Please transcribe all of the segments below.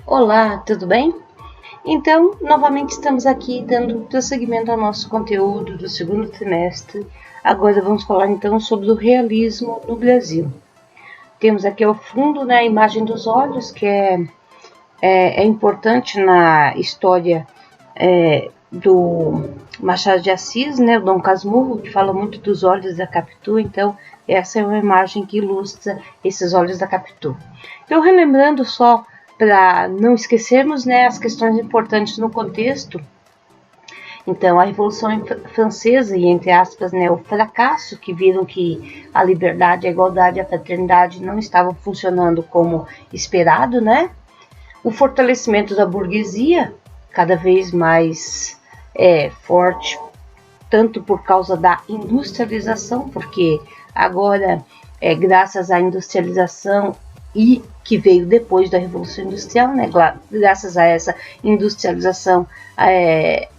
Olá, tudo bem? Então, novamente estamos aqui dando prosseguimento ao nosso conteúdo do segundo trimestre. Agora vamos falar então sobre o realismo no Brasil. Temos aqui ao fundo, né, a imagem dos olhos, que é importante na história do Machado de Assis, né, o Dom Casmurro, que fala muito dos olhos da Capitu. Então, essa é uma imagem que ilustra esses olhos da Capitu. Então, relembrando só, para não esquecermos, né, as questões importantes no contexto. Então, a Revolução Francesa e, entre aspas, né, o fracasso, que viram que a liberdade, a igualdade e a fraternidade não estavam funcionando como esperado, né? O fortalecimento da burguesia, cada vez mais forte, tanto por causa da industrialização, porque agora, graças à industrialização e que veio depois da Revolução Industrial, né? Graças a essa industrialização,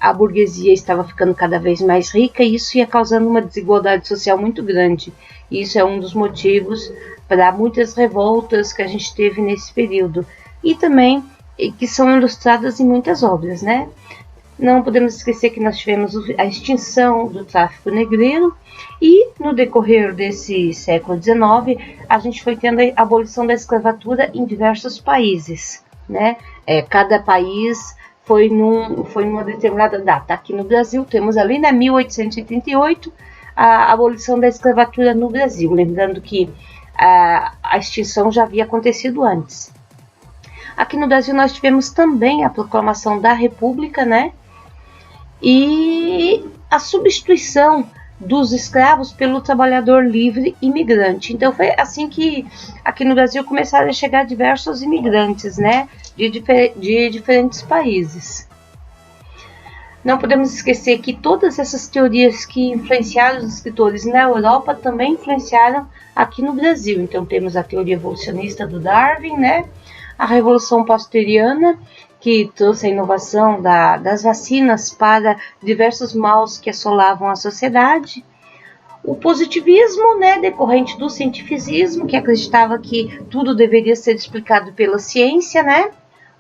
a burguesia estava ficando cada vez mais rica e isso ia causando uma desigualdade social muito grande. E isso é um dos motivos para muitas revoltas que a gente teve nesse período e também que são ilustradas em muitas obras, né? Não podemos esquecer que nós tivemos a extinção do tráfico negreiro e, no decorrer desse século XIX, a gente foi tendo a abolição da escravatura em diversos países, né? Cada país foi numa determinada data. Aqui no Brasil, temos ali, né, 1888, a abolição da escravatura no Brasil. Lembrando que a extinção já havia acontecido antes. Aqui no Brasil, nós tivemos também a proclamação da República, né? E a substituição dos escravos pelo trabalhador livre imigrante. Então foi assim que aqui no Brasil começaram a chegar diversos imigrantes, né, de diferentes países. Não podemos esquecer que todas essas teorias que influenciaram os escritores na Europa também influenciaram aqui no Brasil. Então temos a teoria evolucionista do Darwin, né, a Revolução Pasteur, que trouxe a inovação das vacinas para diversos males que assolavam a sociedade. O positivismo, né, decorrente do cientificismo, que acreditava que tudo deveria ser explicado pela ciência, né?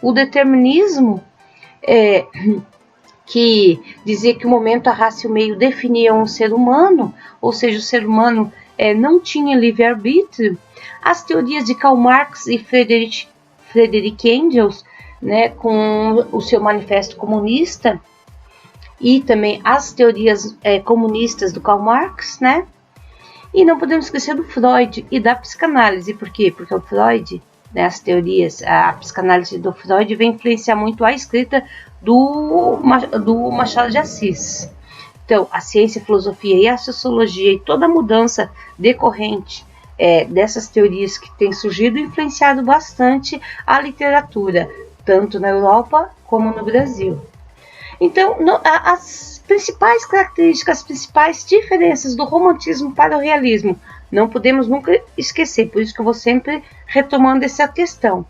O determinismo, que dizia que o momento, a raça e o meio definiam o ser humano, ou seja, o ser humano não tinha livre-arbítrio. As teorias de Karl Marx e Friedrich Engels, né, com o seu manifesto comunista, e também as teorias comunistas do Karl Marx, né? E não podemos esquecer do Freud e da psicanálise. Por quê? Porque o Freud, né, as teorias, a psicanálise do Freud vem influenciar muito a escrita do Machado de Assis. Então, a ciência, a filosofia e a sociologia e toda a mudança decorrente dessas teorias que têm surgido influenciado bastante a literatura, tanto na Europa como no Brasil. Então, as principais características, as principais diferenças do romantismo para o realismo, não podemos nunca esquecer, por isso que eu vou sempre retomando essa questão.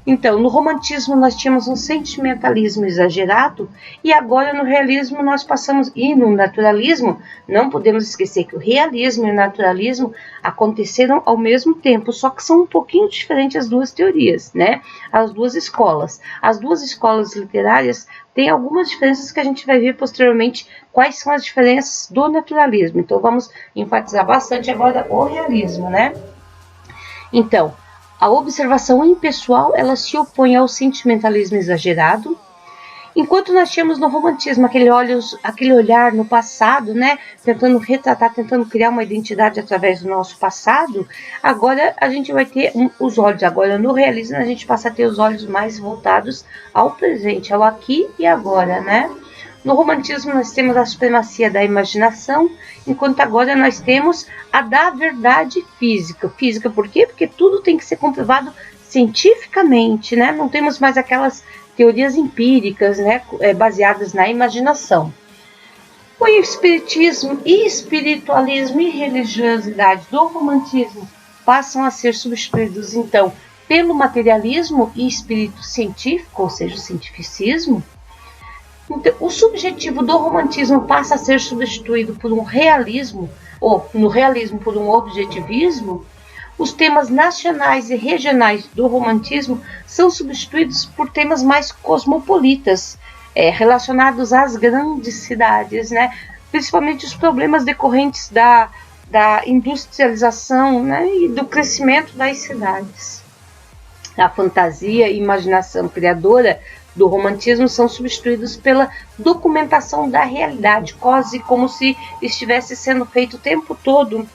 Então, no romantismo nós tínhamos um sentimentalismo exagerado e agora no realismo nós passamos, e no naturalismo, não podemos esquecer que o realismo e o naturalismo aconteceram ao mesmo tempo, só que são um pouquinho diferentes as duas teorias, né? As duas escolas. As duas escolas literárias têm algumas diferenças que a gente vai ver posteriormente quais são as diferenças do naturalismo. Então, vamos enfatizar bastante agora o realismo, né? Então, a observação impessoal, ela se opõe ao sentimentalismo exagerado, enquanto nós tínhamos no romantismo aquele olhar no passado, né, tentando retratar, tentando criar uma identidade através do nosso passado, agora a gente vai ter os olhos, agora no realismo a gente passa a ter os olhos mais voltados ao presente, ao aqui e agora, né? No romantismo nós temos a supremacia da imaginação, enquanto agora nós temos a da verdade física. Física por quê? Porque tudo tem que ser comprovado cientificamente, né? Não temos mais aquelas teorias empíricas, né, baseadas na imaginação. O espiritismo, espiritualismo e religiosidade do romantismo passam a ser substituídos, então, pelo materialismo e espírito científico, ou seja, o cientificismo. Então, o subjetivo do romantismo passa a ser substituído por um realismo, ou no realismo por um objetivismo. Os temas nacionais e regionais do romantismo são substituídos por temas mais cosmopolitas, relacionados às grandes cidades, né? Principalmente os problemas decorrentes da industrialização, né? E do crescimento das cidades. A fantasia e imaginação criadora do romantismo são substituídos pela documentação da realidade, quase como se estivesse sendo feito o tempo todo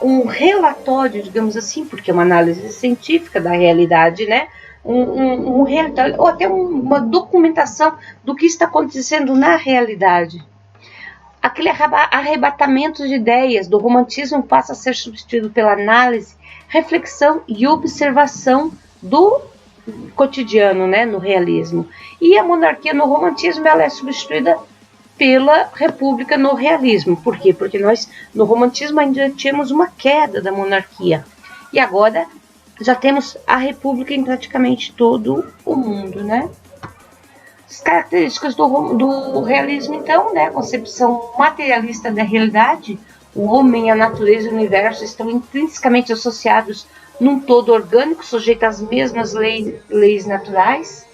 um relatório, digamos assim, porque é uma análise científica da realidade, né? Um relatório, ou até uma documentação do que está acontecendo na realidade. Aquele arrebatamento de ideias do romantismo passa a ser substituído pela análise, reflexão e observação do cotidiano, né, no realismo. E a monarquia no romantismo ela é substituída pela república no realismo. Por quê? Porque nós no romantismo ainda tínhamos uma queda da monarquia e agora já temos a república em praticamente todo o mundo, né? As características do realismo, então, né? A concepção materialista da realidade, o homem, a natureza e o universo estão intrinsecamente associados num todo orgânico, sujeito às mesmas leis naturais.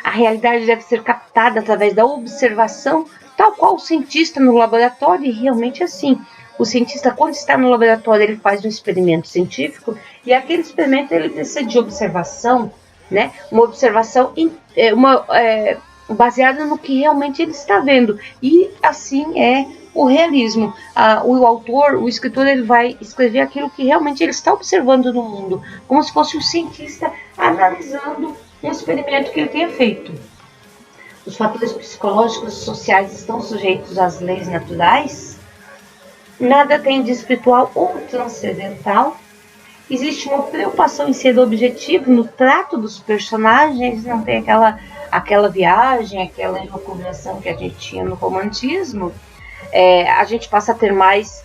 A realidade deve ser captada através da observação, tal qual o cientista no laboratório, e realmente assim. O cientista, quando está no laboratório, ele faz um experimento científico, e aquele experimento ele precisa de observação, né? Uma observação baseada no que realmente ele está vendo. E assim é o realismo. O autor, o escritor, ele vai escrever aquilo que realmente ele está observando no mundo, como se fosse um cientista analisando um experimento que ele tenha feito. Os fatores psicológicos e sociais estão sujeitos às leis naturais. Nada tem de espiritual ou transcendental. Existe uma preocupação em ser objetivo no trato dos personagens, não tem aquela viagem, aquela elucubração que a gente tinha no romantismo. A gente passa a ter mais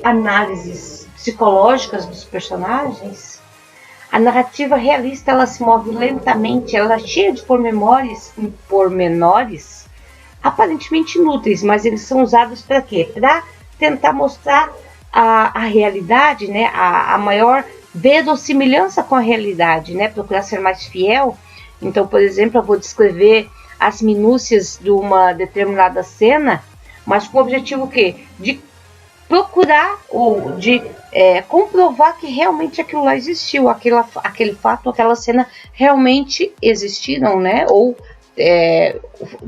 análises psicológicas dos personagens. A narrativa realista ela se move lentamente, ela é cheia de pormenores aparentemente inúteis, mas eles são usados para quê? Para tentar mostrar a realidade, né? A maior verossimilhança com a realidade, né? Procurar ser mais fiel. Então, por exemplo, eu vou descrever as minúcias de uma determinada cena, mas com o objetivo o quê? De procurar ou de comprovar que realmente aquilo lá existiu, aquele fato, aquela cena realmente existiram, né? Ou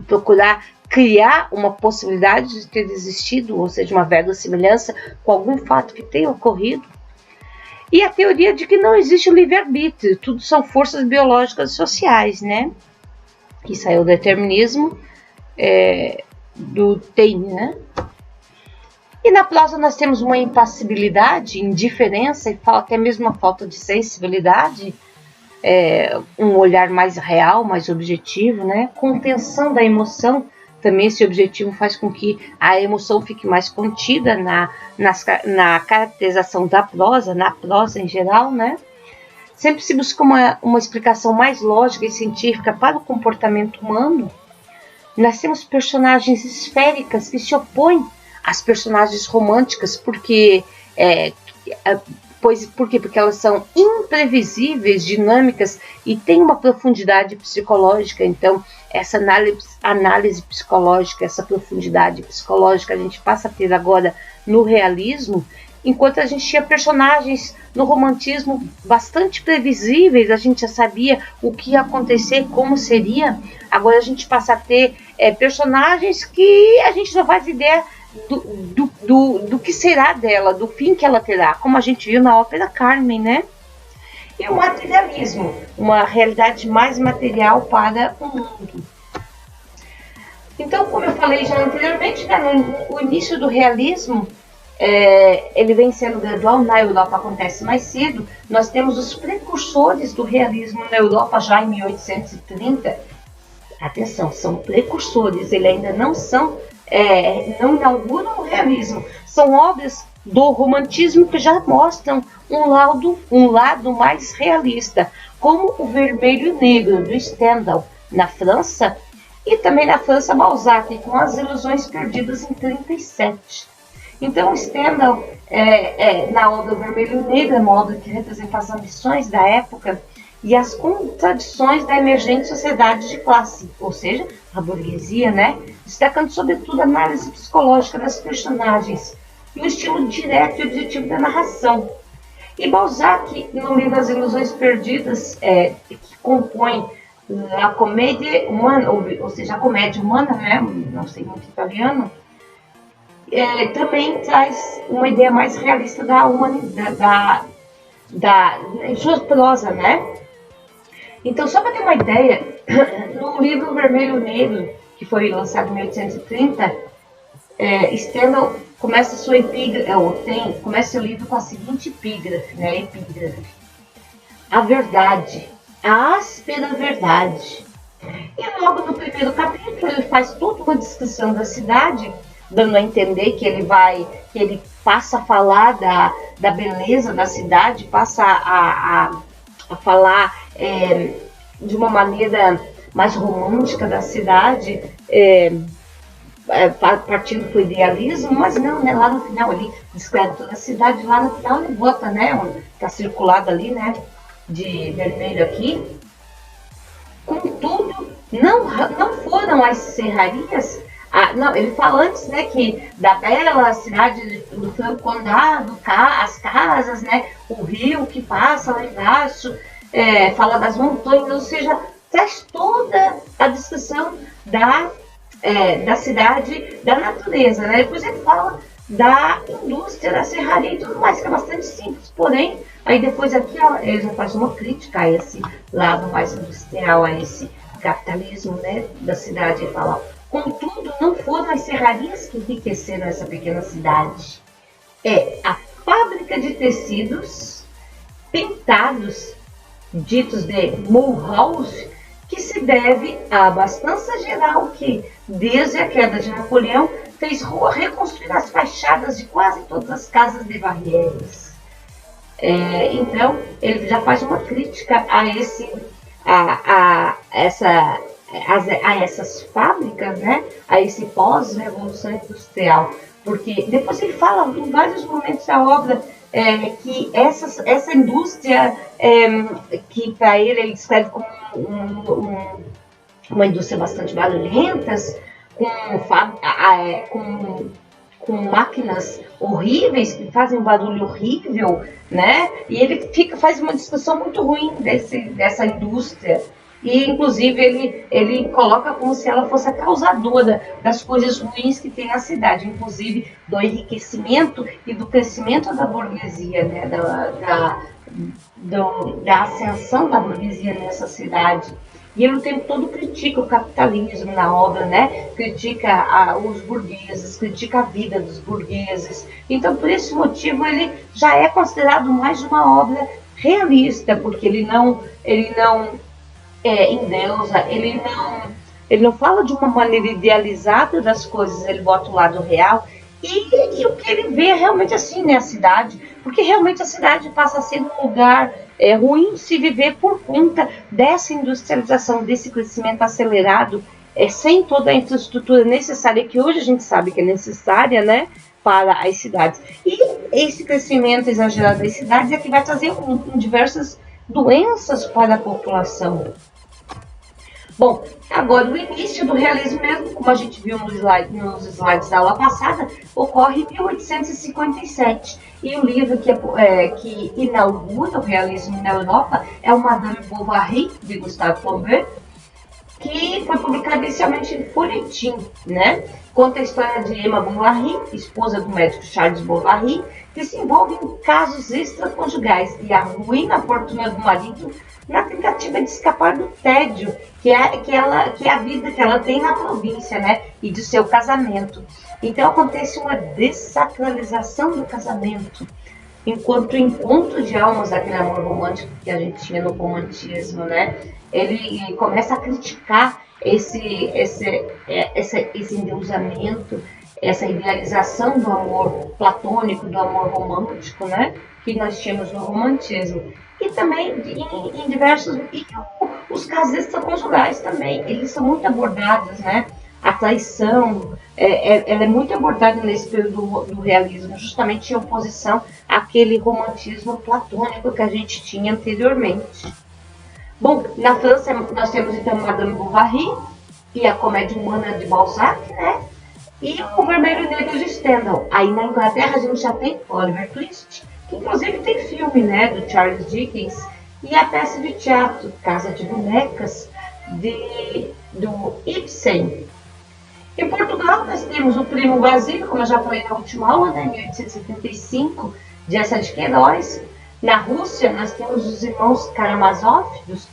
procurar criar uma possibilidade de ter existido, ou seja, uma verossimilhança com algum fato que tenha ocorrido. E a teoria de que não existe o livre-arbítrio, tudo são forças biológicas e sociais, né? Isso aí é o determinismo do Taine, né? E na prosa nós temos uma impassibilidade, indiferença e até mesmo uma falta de sensibilidade, um olhar mais real, mais objetivo, né? Contenção da emoção, também esse objetivo faz com que a emoção fique mais contida na caracterização da prosa, na prosa em geral, né? Sempre se busca uma explicação mais lógica e científica para o comportamento humano. Nós temos personagens esféricas que se opõem às personagens românticas, porque porque elas são imprevisíveis, dinâmicas e têm uma profundidade psicológica. Então, essa análise psicológica, essa profundidade psicológica a gente passa a ter agora no realismo, enquanto a gente tinha personagens no romantismo bastante previsíveis, a gente já sabia o que ia acontecer, como seria. Agora a gente passa a ter personagens que a gente não faz ideia do que será dela, do fim que ela terá, como a gente viu na ópera Carmen, né? E o materialismo, uma realidade mais material para o mundo. Então, como eu falei já anteriormente, né, no início do realismo, ele vem sendo gradual, na Europa acontece mais cedo. Nós temos os precursores do realismo na Europa já em 1830. Atenção, são precursores, eles ainda não inauguram o realismo. São obras do romantismo que já mostram um lado mais realista, como o Vermelho e Negro, do Stendhal, na França, e também na França Balzac, com As Ilusões Perdidas em 37. Então, Stendhal, na obra Vermelho e Negro, é uma obra que representa as ambições da época e as contradições da emergente sociedade de classe, ou seja, a burguesia, né? Destacando sobretudo a análise psicológica das personagens e o estilo direto e objetivo da narração. E Balzac, no livro As Ilusões Perdidas, que compõe a comédia humana, ou seja, a comédia humana, né? Não sei muito italiano, também traz uma ideia mais realista da humanidade, em sua prosa, né? Então, só para ter uma ideia, no livro Vermelho e Negro, que foi lançado em 1830, Stendhal começa sua começa o livro com a seguinte epígrafe, né? A verdade, a áspera verdade. E logo no primeiro capítulo ele faz toda uma descrição da cidade, dando a entender que ele passa a falar da beleza da cidade, passa a falar de uma maneira mais romântica da cidade, partindo para o idealismo, mas não, né? Lá no final ele descreve toda a cidade, lá no final ele bota, né? Está circulado ali, né? De vermelho aqui. Contudo, não foram as serrarias. Não, ele fala antes, né, que da bela cidade do Franco Condado, as casas, né, o rio que passa lá embaixo, fala das montanhas, ou seja, traz toda a descrição da cidade, da natureza, né? Depois ele fala da indústria, da serraria e tudo mais, que é bastante simples, porém, aí depois aqui ele já faz uma crítica a esse lado mais industrial, a esse capitalismo, né, da cidade, e fala: contudo, não foram as serrarias que enriqueceram essa pequena cidade. É a fábrica de tecidos pintados, ditos de Mulhouse, que se deve à abastança geral que, desde a queda de Napoleão, fez reconstruir as fachadas de quase todas as casas de Barreiras. Então, ele já faz uma crítica a essas fábricas, né? A esse pós-revolução industrial. Porque depois ele fala em vários momentos da obra que essa indústria, que para ele descreve como uma indústria bastante barulhenta, com máquinas horríveis que fazem um barulho horrível, né? E ele faz uma discussão muito ruim dessa indústria. E, inclusive, ele coloca como se ela fosse a causadora das coisas ruins que tem na cidade, inclusive do enriquecimento e do crescimento da burguesia, né? Da ascensão da burguesia nessa cidade. E ele o tempo todo critica o capitalismo na obra, né? Critica os burgueses, critica a vida dos burgueses. Então, por esse motivo, ele já é considerado mais uma obra realista, porque ele não endeusa, ele não fala de uma maneira idealizada das coisas, ele bota o lado real. E o que ele vê é realmente assim, né, a cidade, porque realmente a cidade passa a ser um lugar ruim se viver por conta dessa industrialização, desse crescimento acelerado, sem toda a infraestrutura necessária, que hoje a gente sabe que é necessária, né, para as cidades. E esse crescimento exagerado das cidades é que vai trazer diversas doenças para a população. Bom, agora o início do realismo mesmo, como a gente viu nos slides da aula passada, ocorre em 1857. E o livro que inaugura o realismo na Europa é o Madame Bovary, de Gustave Flaubert, que foi publicado inicialmente em folhetim, né? Conta a história de Emma Bovary, esposa do médico Charles Bovary, que se envolve em casos extraconjugais e arruína a fortuna do marido na tentativa de escapar do tédio que é a vida que ela tem na província, né? E do seu casamento. Então acontece uma dessacralização do casamento, enquanto o encontro de almas daquele amor romântico que a gente tinha no romantismo, né? Ele começa a criticar esse endeusamento, essa idealização do amor platônico, do amor romântico, né? Que nós tínhamos no romantismo. E também em diversos... E os casos extraconjugais também, eles são muito abordados, né? a traição, ela é muito abordada nesse período do realismo, justamente em oposição àquele romantismo platônico que a gente tinha anteriormente. Bom, na França nós temos então Madame Bovary e a Comédia Humana de Balzac, né? E o Vermelho e Negro de Stendhal. Aí na Inglaterra a gente já tem Oliver Twist, que inclusive tem filme, né, do Charles Dickens, e a peça de teatro Casa de Bonecas, do Ibsen. Em Portugal nós temos o Primo Basílio, como eu já falei na última aula, né, em 1875, de Essa de Queiroz. Na Rússia nós temos os irmãos Karamazov, dos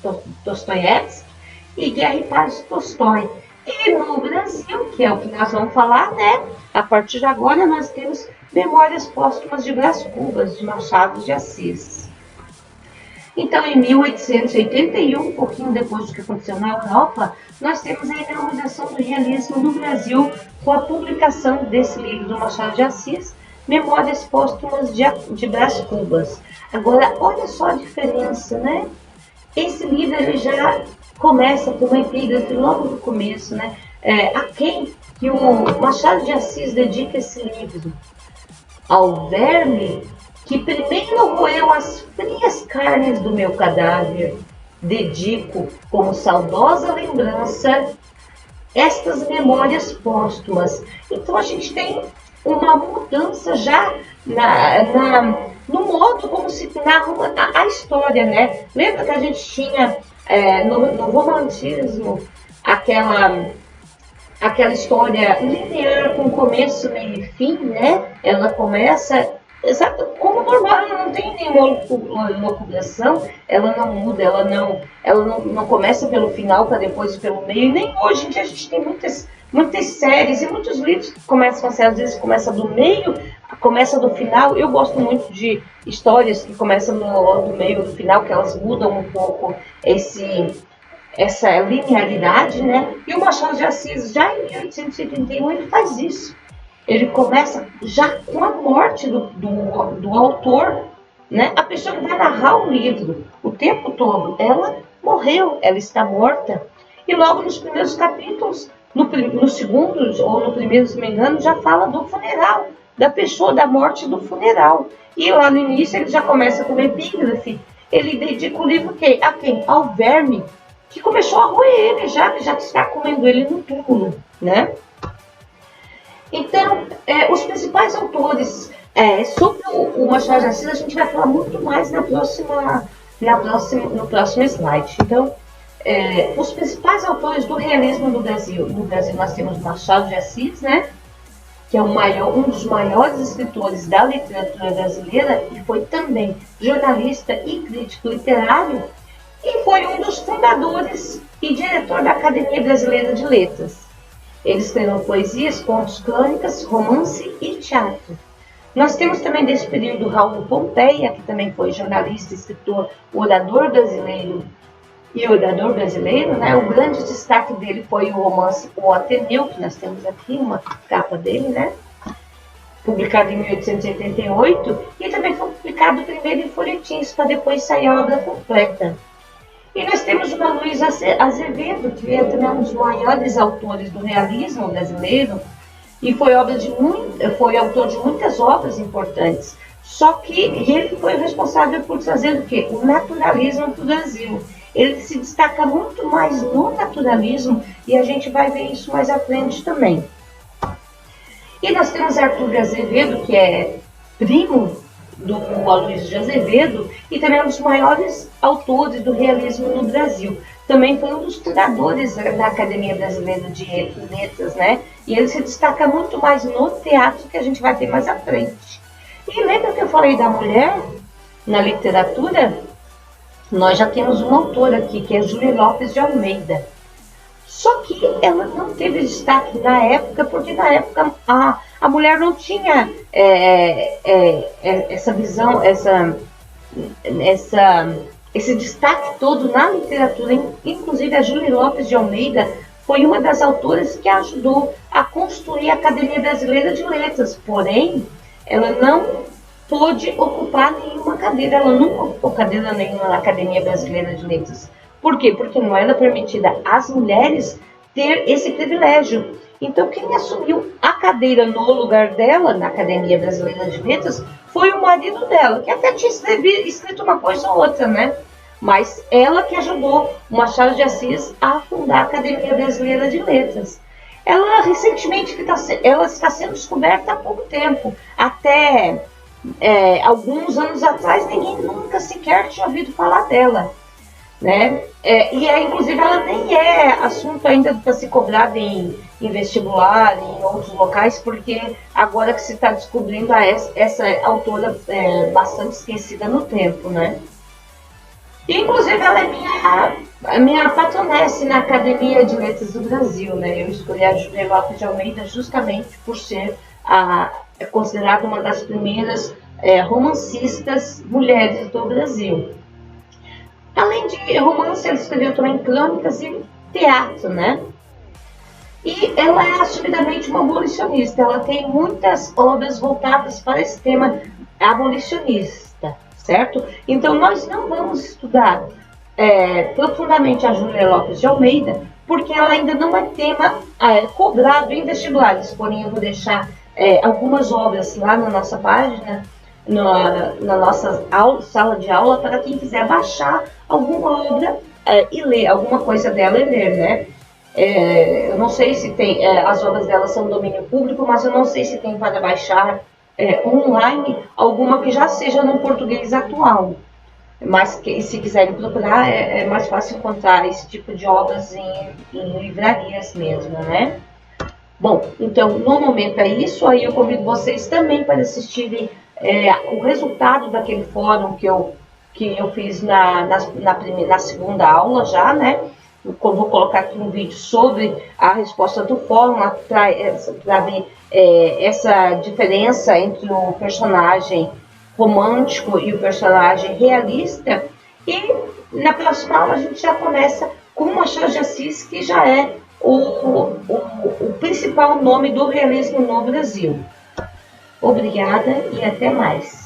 Dostoiévski, e Guerra e Paz de Tolstói. E no Brasil, que é o que nós vamos falar, né? A partir de agora nós temos Memórias Póstumas de Brás Cubas, de Machado de Assis. Então, em 1881, um pouquinho depois do que aconteceu na Europa, nós temos a inauguração do realismo no Brasil com a publicação desse livro do Machado de Assis, Memórias Póstumas de Brás Cubas. Agora, olha só a diferença, né? Esse livro ele já começa com uma epígrafe logo no começo, né? A quem que o Machado de Assis dedica esse livro? Ao verme que primeiro roeu as frias carnes do meu cadáver, dedico como saudosa lembrança estas memórias póstumas. Então a gente tem uma mudança já no modo como se narra a história, né? Lembra que a gente tinha no romantismo aquela história linear com começo, meio e fim, né? Ela começa exato como normal, ela não tem nenhuma locubração, ela não muda, ela não começa pelo final para depois pelo meio, e nem hoje em dia a gente tem muitas séries e muitos livros que começam assim, às vezes começa do meio, começa do final. Eu gosto muito de histórias que começam do meio do final, que elas mudam um pouco essa linearidade, né? E o Machado de Assis, já em 1881, ele faz isso. Ele começa já com a morte do autor, né? A pessoa que vai narrar o livro o tempo todo, ela morreu, ela está morta. E logo nos primeiros capítulos, no segundo ou no primeiro, se não me engano, já fala do funeral, da pessoa, da morte do funeral. E lá no início ele já começa com uma epígrafe. Ele dedica o livro a quem? Ao verme, que começou a roer ele, já está comendo ele no túmulo, né? Então, os principais autores sobre o Machado de Assis, a gente vai falar muito mais no próximo slide. Então, os principais autores do realismo no Brasil. No Brasil nós temos Machado de Assis, né? Que é um dos maiores escritores da literatura brasileira e foi também jornalista e crítico literário, e foi um dos fundadores e diretor da Academia Brasileira de Letras. Ele escreveu poesias, contos, crônicas, romance e teatro. Nós temos também desse período Raul Pompeia, que também foi jornalista, escritor, orador brasileiro, né? O grande destaque dele foi o romance O Ateneu, que nós temos aqui uma capa dele, né? Publicado em 1888, e também foi publicado primeiro em folhetins, para depois sair a obra completa. E nós temos o Luiz Azevedo, que é também um dos maiores autores do realismo brasileiro, e foi autor de muitas obras importantes. Só que ele foi responsável por trazer o quê? O naturalismo para o Brasil. Ele se destaca muito mais no naturalismo, e a gente vai ver isso mais à frente também. E nós temos Arthur de Azevedo, que é primo do Aloysio de Azevedo, e também é um dos maiores autores do realismo no Brasil. Também foi um dos fundadores da Academia Brasileira de Letras, né? E ele se destaca muito mais no teatro, que a gente vai ter mais à frente. E lembra que eu falei da mulher na literatura? Nós já temos uma autora aqui, que é Júlia Lopes de Almeida. Só que ela não teve destaque na época, porque na época a mulher não tinha essa visão, esse destaque todo na literatura. Inclusive a Júlia Lopes de Almeida foi uma das autoras que ajudou a construir a Academia Brasileira de Letras, porém ela não pôde ocupar nenhuma cadeira, ela nunca ocupou cadeira nenhuma na Academia Brasileira de Letras. Por quê? Porque não era permitida às mulheres ter esse privilégio. Então, quem assumiu a cadeira no lugar dela, na Academia Brasileira de Letras, foi o marido dela, que até tinha escrito uma coisa ou outra, né? Mas ela que ajudou o Machado de Assis a fundar a Academia Brasileira de Letras. Ela recentemente ela está sendo descoberta há pouco tempo. Até alguns anos atrás ninguém nunca sequer tinha ouvido falar dela, né? Inclusive ela nem é assunto ainda para se cobrar em vestibular, em outros locais, porque agora que se está descobrindo essa autora bastante esquecida no tempo, né? Inclusive, ela é a minha patronesse na Academia de Letras do Brasil, né? Eu escolhi a Júlia Lopes de Almeida justamente por ser considerada uma das primeiras romancistas mulheres do Brasil. Além de romance, ela escreveu também crônicas e teatro, né? E ela é assumidamente uma abolicionista. Ela tem muitas obras voltadas para esse tema abolicionista, certo? Então, nós não vamos estudar profundamente a Júlia Lopes de Almeida, porque ela ainda não é tema cobrado em vestibulares. Porém, eu vou deixar algumas obras lá na nossa página, na nossa sala de aula, para quem quiser baixar alguma obra e ler alguma coisa dela e ler, né? Eu não sei se tem, as obras dela são domínio público, mas eu não sei se tem para baixar online alguma que já seja no português atual. Mas se quiserem procurar, é mais fácil encontrar esse tipo de obras em livrarias mesmo, né? Bom, então no momento é isso. Aí eu convido vocês também para assistirem o resultado daquele fórum que eu fiz na segunda aula já, né? Eu vou colocar aqui um vídeo sobre a resposta do fórum para ver essa diferença entre o personagem romântico e o personagem realista. E na próxima aula a gente já começa com o Machado de Assis, que já é o principal nome do realismo no Brasil. Obrigada e até mais.